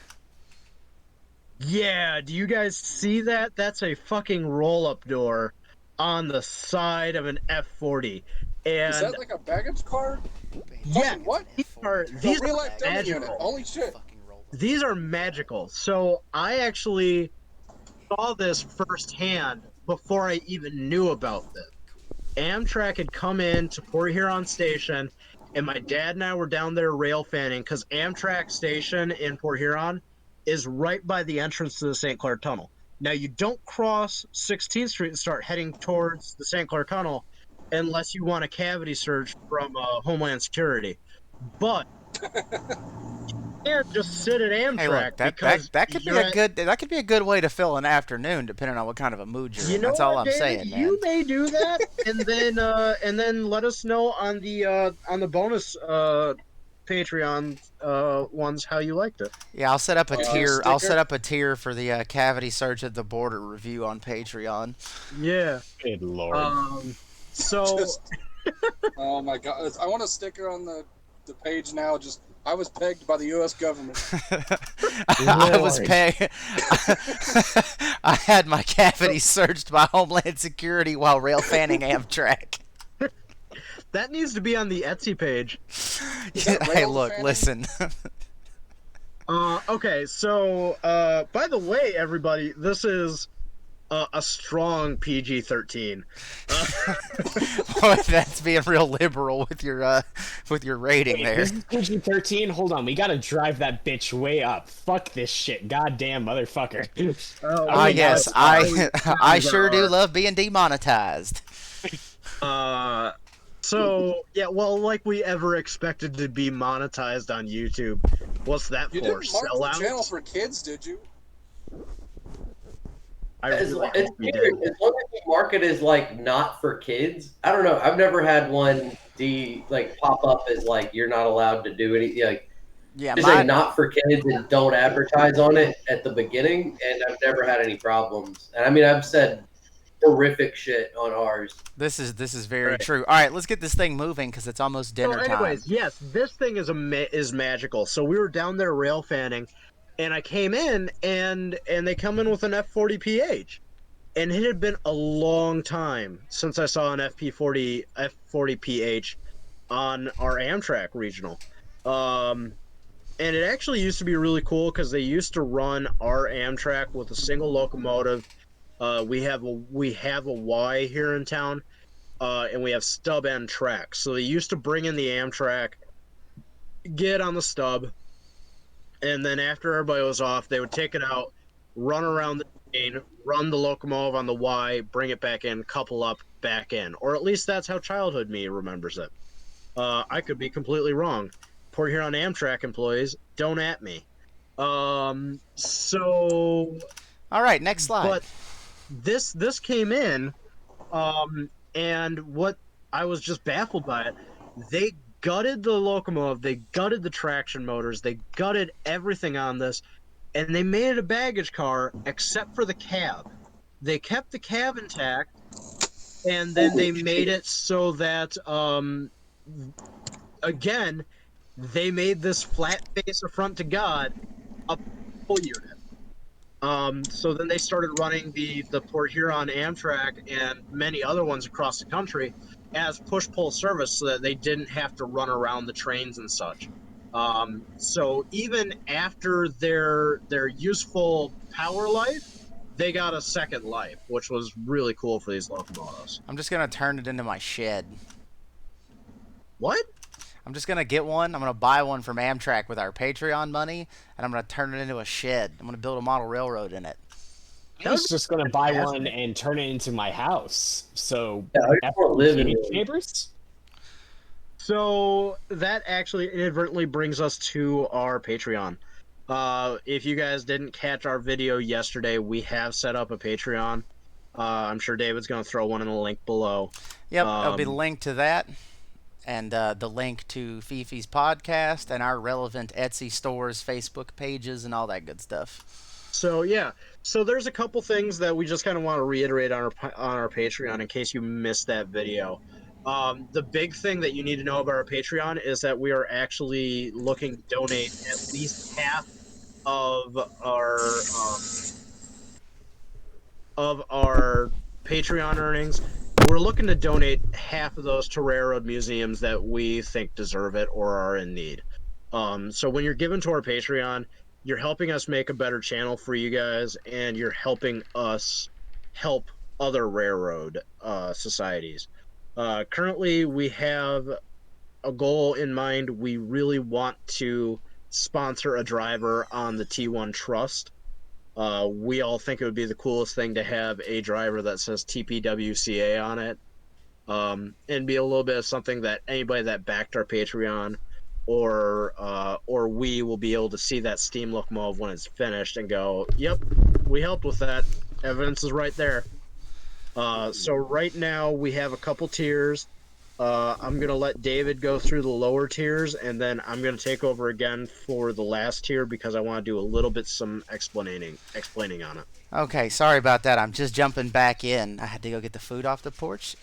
Yeah, do you guys see that? That's a fucking roll-up door on the side of an F40. And Is that like a baggage car? yeah, Fucking what? these real are life dummy unit. magical. Holy shit. These are magical. So I actually saw this firsthand before I even knew about this. Amtrak had come in to Port Huron Station, and my dad and I were down there rail fanning because Amtrak Station in Port Huron is right by the entrance to the St. Clair Tunnel. Now, you don't cross 16th Street and start heading towards the St. Clair Tunnel unless you want a cavity search from Homeland Security. But you can't just sit at Amtrak Hey, look, because that could be a good way to fill an afternoon, depending on what kind of a mood you're in. That's all I'm David, saying, man. You may do that, and then let us know on the bonus Patreon ones how you liked it. Yeah, I'll set up a tier. I'll sticker? set up a tier for the cavity search at the border review on Patreon. Yeah. Good lord. So. Oh my god. I want a sticker on the page now. Just, I was pegged by the U.S. government. I was paying. I had my cavity searched by Homeland Security while rail fanning Amtrak. That needs to be on the Etsy page. Hey, look, listen. Okay, so by the way, everybody, this is a strong PG-13. Boy, that's being real liberal with your rating Wait, there. this is PG-13? Hold on, we gotta drive that bitch way up. Fuck this shit, goddamn motherfucker. Yes, I sure do love being demonetized. So, yeah, well, like we ever expected to be monetized on YouTube. What's that You for? didn't mark the channel Sellouts? for kids, did you? I As really long as hope we did. the market is like not for kids, I don't know. I've never had one pop up as like you're not allowed to do anything. Like Yeah, just say not for kids and don't advertise on it at the beginning, and I've never had any problems. And I mean, I've said horrific shit on ours. this is very Right. true. All right, let's get this thing moving because it's almost dinner So, anyways, time. yes, this thing is magical. So we were down there rail fanning, and I came in, and they come in with an F40 PH, and it had been a long time since I saw an F40 PH on our Amtrak regional. And it actually used to be really cool because they used to run our Amtrak with a single locomotive. We have a Y here in town, and we have stub end tracks. So they used to bring in the Amtrak, get on the stub, and then after everybody was off, they would take it out, run around the chain, run the locomotive on the Y, bring it back in, couple up, back in. Or at least that's how childhood me remembers it. I could be completely wrong. Port Huron Amtrak employees, don't at me. So, All right, next slide. but this came in, and what I was just baffled by it. They gutted the locomotive, they gutted the traction motors, they gutted everything on this, and they made it a baggage car except for the cab. They kept the cab intact, and then they made it so that again, they made this flat face affront to God a full unit. So then they started running the Port Huron Amtrak and many other ones across the country as push-pull service so that they didn't have to run around the trains and such. So even after their useful power life, they got a second life, which was really cool for these locomotives. I'm just going to turn it into my shed. What? I'm just going to get one. I'm going to buy one from Amtrak with our Patreon money, and I'm going to turn it into a shed. I'm going to build a model railroad in it. I was just going to buy one and turn it into my house. So, I don't live in neighbors? So that actually inadvertently brings us to our Patreon. If you guys didn't catch our video yesterday, we have set up a Patreon. I'm sure David's going to throw one in the link below. Yep, there'll be the link to that, and the link to Fifi's podcast, and our relevant Etsy stores, Facebook pages, and all that good stuff. So yeah, so there's a couple things that we just kind of want to reiterate on our Patreon in case you missed that video. The big thing that you need to know about our Patreon is that we are actually looking to donate at least half of our Patreon earnings. We're looking to donate half of those to railroad museums that we think deserve it or are in need. So when you're given to our Patreon, you're helping us make a better channel for you guys, and you're helping us help other railroad societies. Currently, we have a goal in mind. We really want to sponsor a driver on the T1 Trust. We all think it would be the coolest thing to have a driver that says tpwca on it, and be a little bit of something that anybody that backed our Patreon or we will be able to see that steam locomotive when it's finished and go, yep, we helped with that. Evidence is right there. So right now we have a couple tiers. I'm going to let David go through the lower tiers, and then I'm going to take over again for the last tier because I want to do a little bit some explaining on it. Okay, sorry about that. I'm just jumping back in. I had to go get the food off the porch.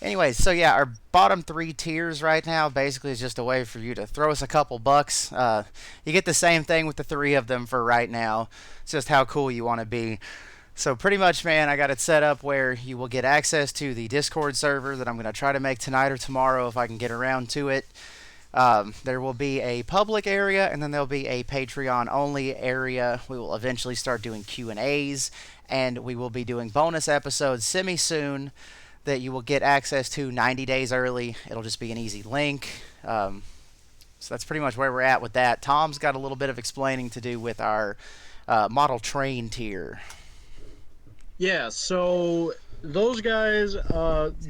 Anyways, so yeah, our bottom 3 tiers right now basically is just a way for you to throw us a couple bucks. You get the same thing with the 3 of them for right now. It's just how cool you want to be. So pretty much, man, I got it set up where you will get access to the Discord server that I'm going to try to make tonight or tomorrow if I can get around to it. There will be a public area, and then there'll be a Patreon-only area. We will eventually start doing Q&As, and we will be doing bonus episodes semi-soon that you will get access to 90 days early. It'll just be an easy link. So that's pretty much where we're at with that. Tom's got a little bit of explaining to do with our model train tier. Yeah, so those guys,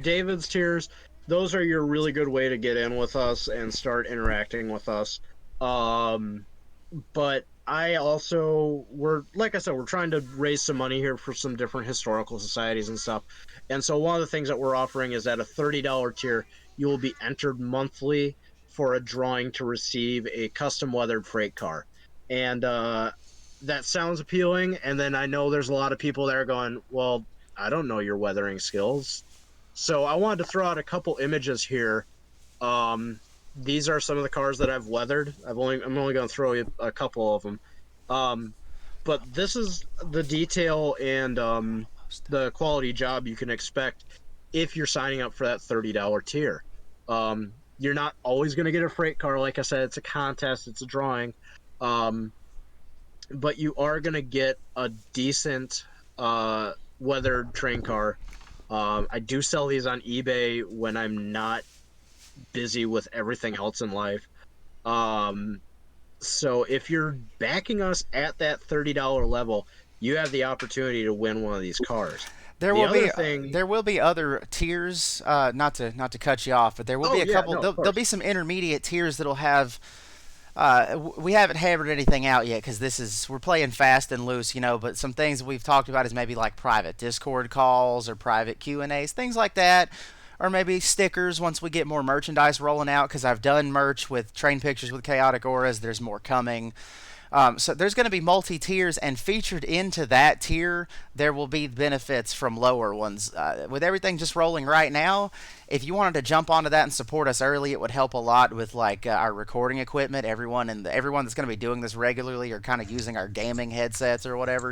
David's tiers, those are your really good way to get in with us and start interacting with us. But I also, like I said, we're trying to raise some money here for some different historical societies and stuff. And so one of the things that we're offering is at a $30 tier, you will be entered monthly for a drawing to receive a custom weathered freight car. And that sounds appealing. And then I know there's a lot of people there going, well, I don't know your weathering skills. So I wanted to throw out a couple images here. These are some of the cars that I've weathered. I'm only going to throw you a couple of them. But this is the detail and the quality job you can expect if you're signing up for that $30 tier. You're not always going to get a freight car. Like I said, it's a contest. It's a drawing. But you are going to get a decent weathered train car. I do sell these on eBay when I'm not busy with everything else in life. So if you're backing us at that $30 level, you have the opportunity to win one of these cars. There The will other be thing- there will be other tiers. Not to cut you off, but there will Oh, be a yeah, couple. no, of There'll course. be some intermediate tiers that'll have. We haven't hammered anything out yet because we're playing fast and loose, But some things we've talked about is maybe like private Discord calls or private Q&As, things like that, or maybe stickers once we get more merchandise rolling out. Because I've done merch with train pictures with chaotic auras. There's more coming. So there's going to be multi-tiers, and featured into that tier, there will be benefits from lower ones. With everything just rolling right now, if you wanted to jump onto that and support us early, it would help a lot with like our recording equipment. Everyone that's going to be doing this regularly are kind of using our gaming headsets or whatever.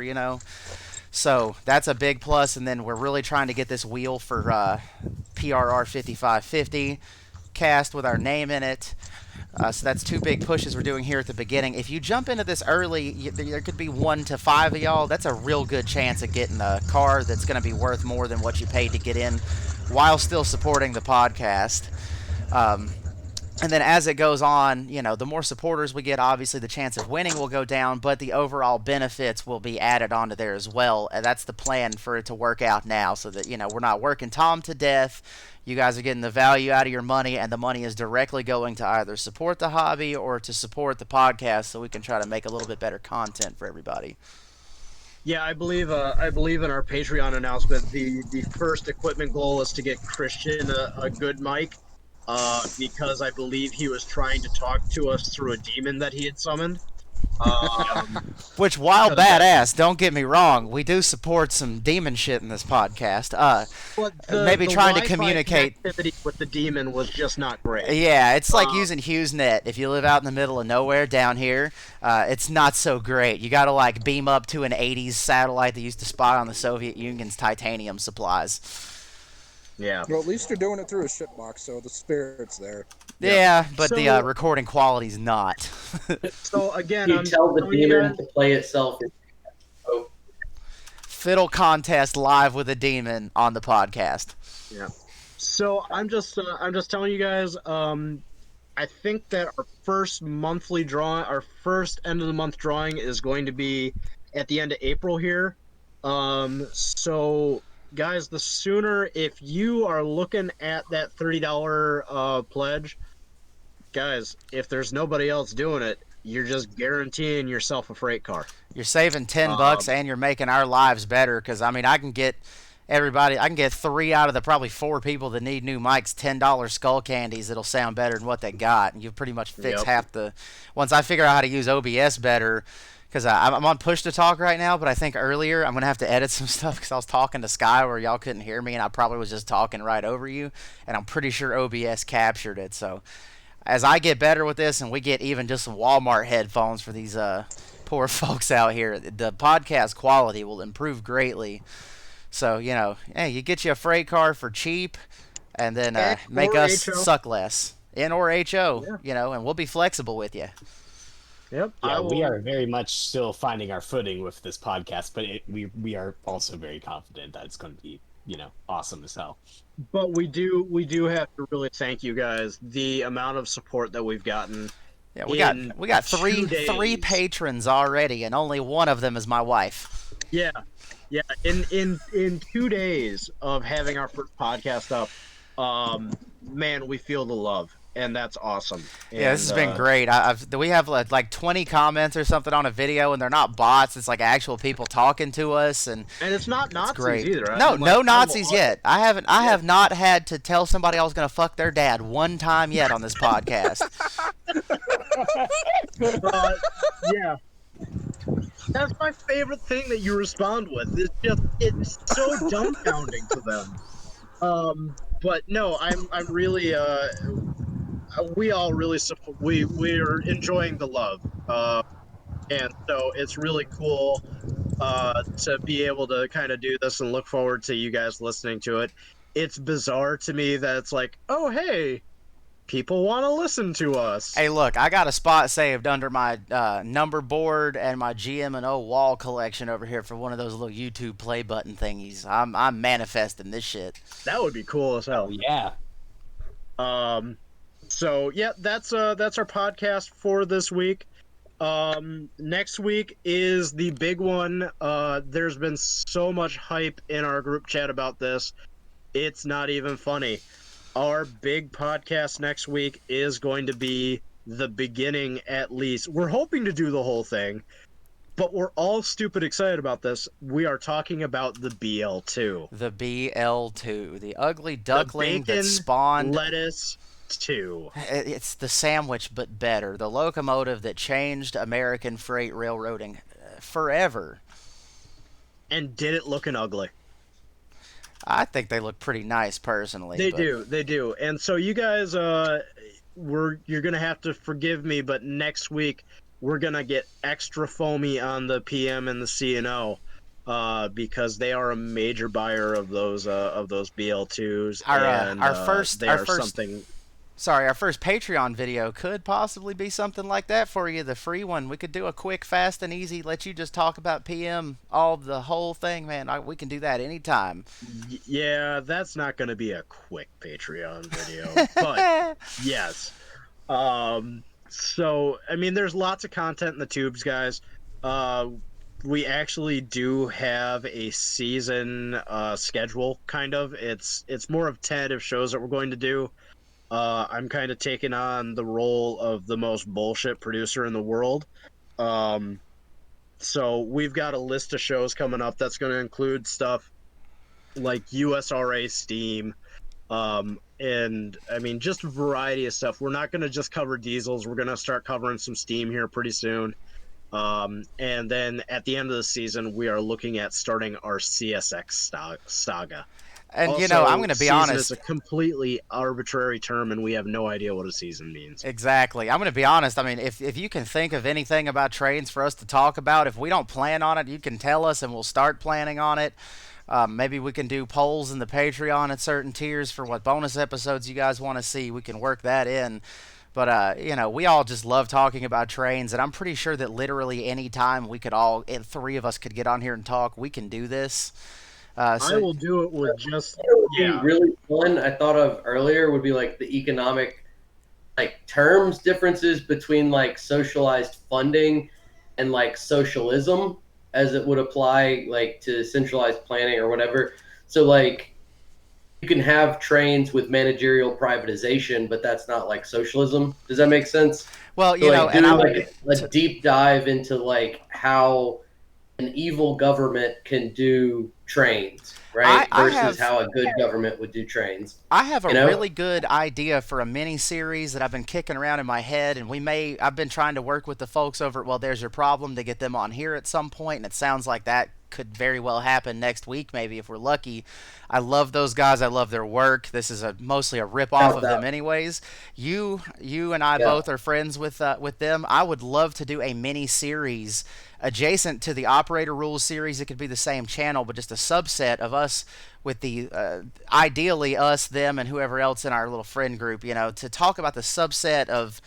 So that's a big plus. And then we're really trying to get this wheel for PRR 5550 cast with our name in it. So that's two big pushes we're doing here at the beginning. If you jump into this early, there could be 1 to 5 of y'all. That's a real good chance of getting a car that's going to be worth more than what you paid to get in while still supporting the podcast. And then as it goes on, the more supporters we get, obviously the chance of winning will go down, but the overall benefits will be added onto there as well. And that's the plan for it to work out now, so that, we're not working Tom to death. You guys are getting the value out of your money, and the money is directly going to either support the hobby or to support the podcast, so we can try to make a little bit better content for everybody. Yeah, I believe in our Patreon announcement. The first equipment goal is to get Christian a good mic, because I believe he was trying to talk to us through a demon that he had summoned. Which, while Because badass, don't get me wrong, we do support some demon shit in this podcast. But maybe trying to Wi-Fi communicate. connectivity with the demon was just not great. Yeah, it's like using HughesNet. If you live out in the middle of nowhere down here, it's not so great. You got to like beam up to an 80s satellite that used to spy on the Soviet Union's titanium supplies. Yeah. Well, at least you're doing it through a shitbox, so the spirit's there. Yeah, but So- the recording quality's not. So again, You I'm tell the telling you demon guys- to play itself. Oh, Fiddle contest live with a demon on the podcast. Yeah. So I'm just telling you guys. I think that our first monthly drawing, our first end of the month drawing, is going to be at the end of April here. So guys, the sooner, if you are looking at that $30 pledge, guys, if there's nobody else doing it, you're just guaranteeing yourself a freight car. You're saving $10 and you're making our lives better, because I mean I can get 3 out of the probably 4 people that need new mics $10 skull candies that'll sound better than what they got, and you pretty much fix Yep. half the. Once I figure out how to use OBS better, because I'm on push to talk right now, but I think earlier I'm gonna have to edit some stuff because I was talking to Sky where y'all couldn't hear me, and I probably was just talking right over you, and I'm pretty sure OBS captured it. So as I get better with this and we get even just some Walmart headphones for these poor folks out here, the podcast quality will improve greatly. So, hey, you get you a freight car for cheap, and then make us HO. suck less. N or HO, Yeah. and we'll be flexible with you. Yep. Yeah, we are very much still finding our footing with this podcast, but we are also very confident that it's going to be, awesome as hell. But we do have to really thank you guys. The amount of support that we've gotten. Yeah, we got 2 three days. patrons already, and only one of them is my wife. Yeah. In 2 days of having our first podcast up, man, we feel the love, and that's awesome. Yeah, this has been great. We have like 20 comments or something on a video, and they're not bots. It's like actual people talking to us, and And it's not Nazis great. either. No, I'm no like, Nazis I'm- yet. I have not had to tell somebody I was gonna fuck their dad one time yet on this podcast. Yeah. That's my favorite thing that you respond with. It's so dumbfounding to them. But no, I'm really we all really support. We're enjoying the love, and so it's really cool to be able to kind of do this and look forward to you guys listening to it. It's bizarre to me that it's like, oh hey, people want to listen to us. Hey, look, I got a spot saved under my number board and my GM&O wall collection over here for one of those little YouTube play button thingies. I'm manifesting this shit. That would be cool as hell. Yeah. So yeah, that's our podcast for this week. Next week is the big one. There's been so much hype in our group chat about this. It's not even funny. Our big podcast next week is going to be the beginning, at least. We're hoping to do the whole thing, but we're all stupid excited about this. We are talking about the BL2. The BL2, the ugly The duckling that bacon spawned. lettuce 2. It's the sandwich, but better. The locomotive that changed American freight railroading forever. And did it looking ugly? I think they look pretty nice, personally. They do. And so you guys, you're gonna have to forgive me, but next week we're gonna get extra foamy on the PM and the CNO, because they are a major buyer of those BL2s. Our first Patreon video could possibly be something like that for you, the free one. We could do a quick, fast, and easy, let you just talk about PM, the whole thing, man. We can do that anytime. Yeah, that's not going to be a quick Patreon video, but yes. So, I mean, there's lots of content in the tubes, guys. We actually do have a season schedule, kind of. It's more of tentative shows that we're going to do. I'm kind of taking on the role of the most bullshit producer in the world. So we've got a list of shows coming up that's going to include stuff like USRA Steam, and I mean, just a variety of stuff. We're not going to just cover diesels. We're going to start covering some Steam here pretty soon. And then at the end of the season, we are looking at starting our CSX saga. And, Also, I'm going to be honest. It's a completely arbitrary term, and we have no idea what a season means. Exactly. I'm going to be honest. I mean, if you can think of anything about trains for us to talk about, if we don't plan on it, you can tell us, and we'll start planning on it. Maybe we can do polls in the Patreon at certain tiers for what bonus episodes you guys want to see. We can work that in. But, we all just love talking about trains, and I'm pretty sure that literally any time three of us could get on here and talk, we can do this. I will do it with just really fun. I thought of earlier would be like the economic terms differences between socialized funding and socialism as it would apply to centralized planning or whatever. So you can have trains with managerial privatization, but that's not socialism. Does that make sense? Well, and I would a deep dive into how an evil government can do trains, right? Versus how a good government would do trains. I have a really good idea for a mini series that I've been kicking around in my head, and I've been trying to work with the folks over at Well, There's Your Problem to get them on here at some point, and it sounds like that could very well happen next week, maybe, if we're lucky. I love those guys. I love their work. This is mostly a rip-off of them anyways. You and I both are friends with them. I would love to do a mini series adjacent to the Operator Rules series. It could be the same channel, but just a subset of us with the ideally us, them, and whoever else in our little friend group, to talk about the subset of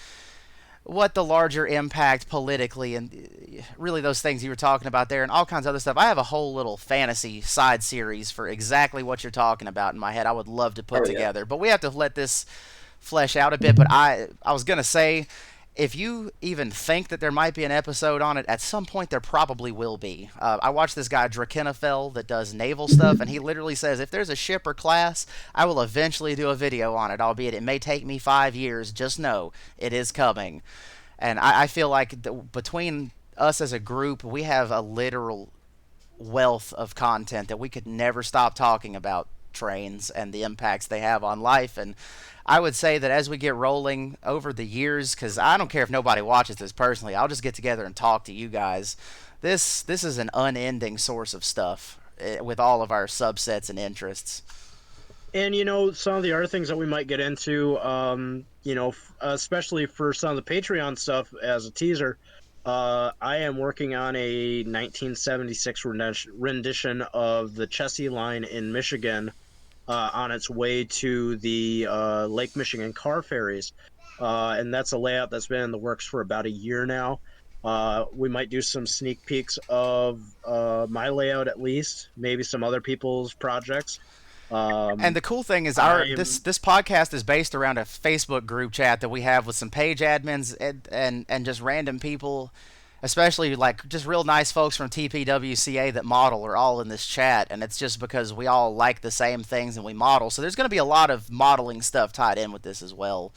what the larger impact politically and really those things you were talking about there and all kinds of other stuff. I have a whole little fantasy side series for exactly what you're talking about in my head. I would love to put together, but we have to let this flesh out a bit. But I was going to say, if you even think that there might be an episode on it, at some point there probably will be. I watched this guy, Drakenafel, that does naval stuff, and he literally says, if there's a ship or class, I will eventually do a video on it, albeit it may take me 5 years. Just know it is coming. And I feel like between us as a group, we have a literal wealth of content that we could never stop talking about trains and the impacts they have on life. And I would say that as we get rolling over the years, because I don't care if nobody watches this personally, I'll just get together and talk to you guys. This is an unending source of stuff with all of our subsets and interests. And some of the other things that we might get into, especially for some of the Patreon stuff as a teaser, I am working on a 1976 rendition of the Chessie line in Michigan, on its way to the Lake Michigan car ferries. And that's a layout that's been in the works for about a year now. We might do some sneak peeks of my layout, at least, maybe some other people's projects. And the cool thing is, this podcast is based around a Facebook group chat that we have with some page admins and just random people, especially like just real nice folks from tpwca that model are all in this chat, and it's just because we all like the same things and we model. So there's going to be a lot of modeling stuff tied in with this as well.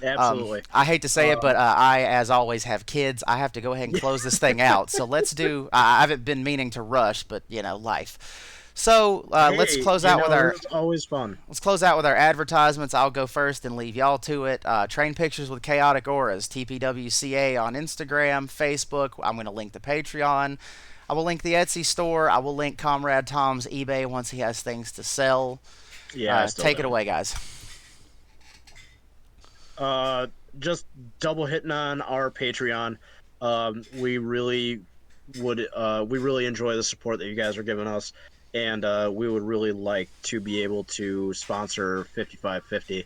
Absolutely. I hate to say it, but I, as always, have kids. I have to go ahead and close this thing out. So let's do. I haven't been meaning to rush, but life. So let's close out with our. It's always fun. Let's close out with our advertisements. I'll go first and leave y'all to it. Train Pictures with Chaotic Auras, TPWCA on Instagram, Facebook. I'm going to link the Patreon. I will link the Etsy store. I will link Comrade Tom's eBay once he has things to sell. Yeah. Take it away, guys. Just double hitting on our Patreon. We really enjoy the support that you guys are giving us, and we would really like to be able to sponsor 5550.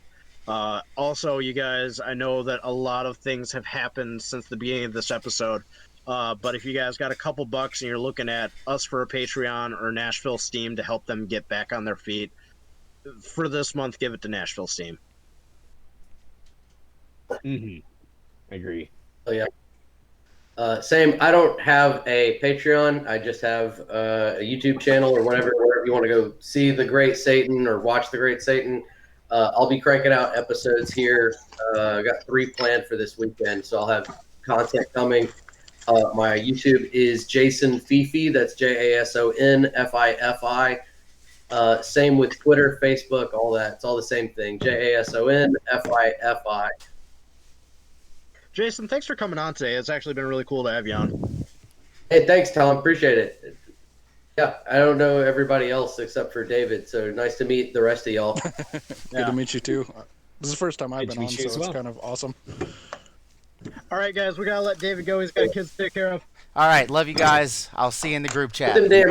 Also, you guys, I know that a lot of things have happened since the beginning of this episode, but if you guys got a couple bucks and you're looking at us for a Patreon or Nashville Steam to help them get back on their feet, for this month, give it to Nashville Steam. I agree. Oh yeah. Same. I don't have a Patreon. I just have a YouTube channel or whatever. Wherever you want to go see the Great Satan or watch the Great Satan. I'll be cranking out episodes here. I got 3 planned for this weekend, so I'll have content coming. My YouTube is Jason Fifi. That's JASON FIFI. Same with Twitter, Facebook, all that. It's all the same thing. JASON FIFI. Jason, thanks for coming on today. It's actually been really cool to have you on. Hey, thanks, Tom. Appreciate it. Yeah, I don't know everybody else except for David, so nice to meet the rest of y'all. Good to meet you too. This is the first time I've Good to been on, meet you so as it's well. kind of awesome. All right, guys, we gotta let David go. He's got kids to take care of. All right, love you guys. I'll see you in the group chat. Them damn